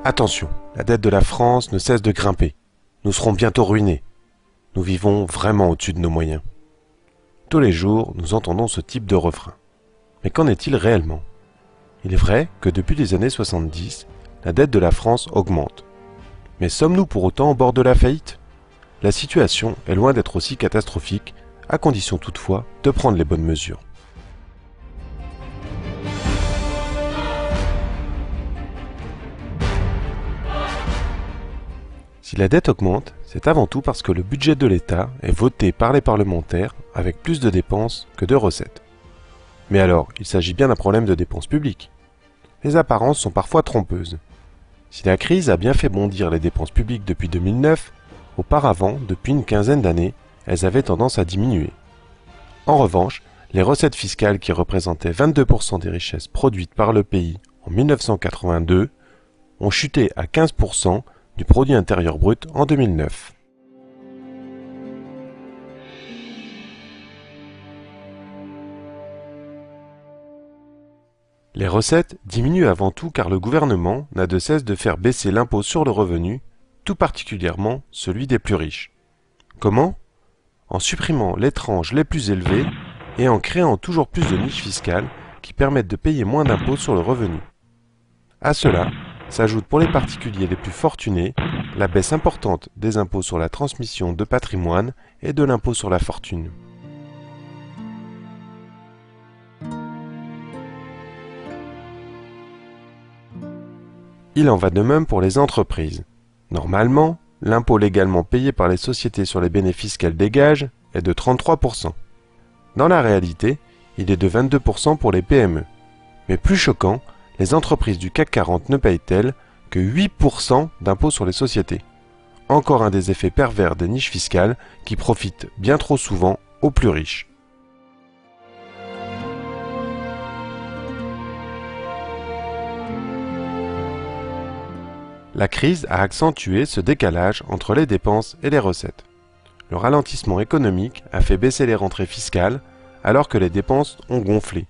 Attention, la dette de la France ne cesse de grimper. Nous serons bientôt ruinés. Nous vivons vraiment au-dessus de nos moyens. Tous les jours, nous entendons ce type de refrain. Mais qu'en est-il réellement? Il est vrai que depuis les années 70, la dette de la France augmente. Mais sommes-nous pour autant au bord de la faillite? La situation est loin d'être aussi catastrophique, à condition toutefois de prendre les bonnes mesures. Si la dette augmente, c'est avant tout parce que le budget de l'État est voté par les parlementaires avec plus de dépenses que de recettes. Mais alors, il s'agit bien d'un problème de dépenses publiques. Les apparences sont parfois trompeuses. Si la crise a bien fait bondir les dépenses publiques depuis 2009, auparavant, depuis une quinzaine d'années, elles avaient tendance à diminuer. En revanche, les recettes fiscales qui représentaient 22% des richesses produites par le pays en 1982 ont chuté à 15% du produit intérieur brut en 2009. Les recettes diminuent avant tout car le gouvernement n'a de cesse de faire baisser l'impôt sur le revenu, tout particulièrement celui des plus riches. Comment? En supprimant les tranches les plus élevées et en créant toujours plus de niches fiscales qui permettent de payer moins d'impôts sur le revenu. À cela s'ajoute pour les particuliers les plus fortunés la baisse importante des impôts sur la transmission de patrimoine et de l'impôt sur la fortune. Il en va de même pour les entreprises. Normalement, l'impôt légalement payé par les sociétés sur les bénéfices qu'elles dégagent est de 33%. Dans la réalité, il est de 22% pour les PME. Mais plus choquant, les entreprises du CAC 40 ne payent-elles que 8% d'impôts sur les sociétés. Encore un des effets pervers des niches fiscales qui profitent bien trop souvent aux plus riches. La crise a accentué ce décalage entre les dépenses et les recettes. Le ralentissement économique a fait baisser les rentrées fiscales alors que les dépenses ont gonflé.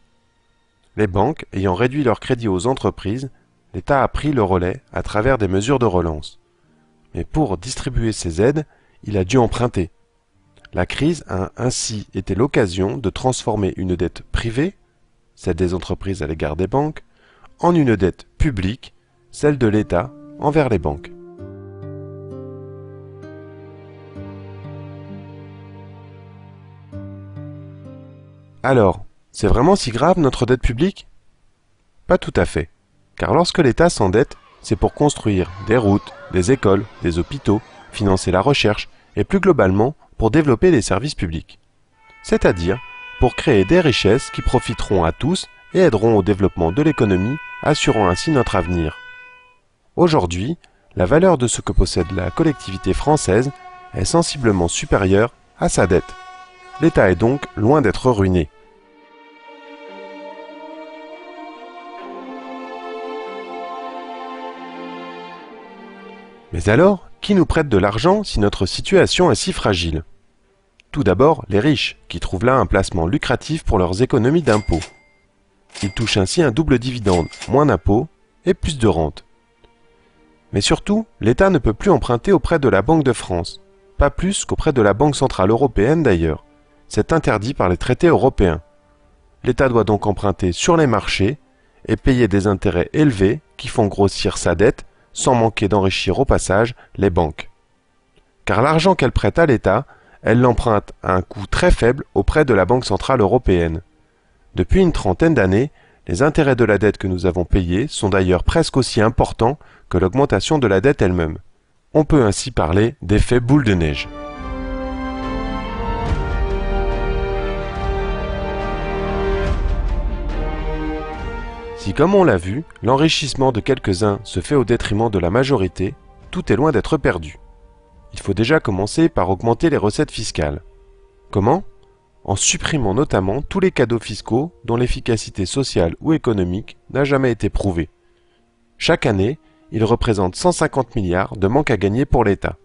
Les banques ayant réduit leur crédit aux entreprises, l'État a pris le relais à travers des mesures de relance. Mais pour distribuer ces aides, il a dû emprunter. La crise a ainsi été l'occasion de transformer une dette privée, celle des entreprises à l'égard des banques, en une dette publique, celle de l'État envers les banques. Alors, c'est vraiment si grave notre dette publique? Pas tout à fait, car lorsque l'État s'endette, c'est pour construire des routes, des écoles, des hôpitaux, financer la recherche et plus globalement pour développer les services publics. C'est-à-dire pour créer des richesses qui profiteront à tous et aideront au développement de l'économie, assurant ainsi notre avenir. Aujourd'hui, la valeur de ce que possède la collectivité française est sensiblement supérieure à sa dette. L'État est donc loin d'être ruiné. Mais alors, qui nous prête de l'argent si notre situation est si fragile? Tout d'abord, les riches, qui trouvent là un placement lucratif pour leurs économies d'impôts. Ils touchent ainsi un double dividende, moins d'impôts et plus de rente. Mais surtout, l'État ne peut plus emprunter auprès de la Banque de France, pas plus qu'auprès de la Banque centrale européenne d'ailleurs. C'est interdit par les traités européens. L'État doit donc emprunter sur les marchés et payer des intérêts élevés qui font grossir sa dette sans manquer d'enrichir au passage les banques. Car l'argent qu'elle prête à l'État, elle l'emprunte à un coût très faible auprès de la Banque centrale européenne. Depuis une trentaine d'années, les intérêts de la dette que nous avons payés sont d'ailleurs presque aussi importants que l'augmentation de la dette elle-même. On peut ainsi parler d'effet boule de neige. Si, comme on l'a vu, l'enrichissement de quelques-uns se fait au détriment de la majorité, tout est loin d'être perdu. Il faut déjà commencer par augmenter les recettes fiscales. Comment? En supprimant notamment tous les cadeaux fiscaux dont l'efficacité sociale ou économique n'a jamais été prouvée. Chaque année, ils représentent 150 milliards de manque à gagner pour l'État.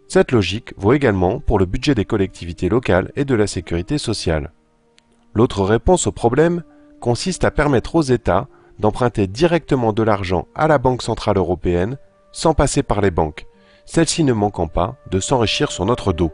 Cette logique vaut également pour le budget des collectivités locales et de la sécurité sociale. L'autre réponse au problème consiste à permettre aux États d'emprunter directement de l'argent à la Banque Centrale Européenne sans passer par les banques, celles-ci ne manquant pas de s'enrichir sur notre dos.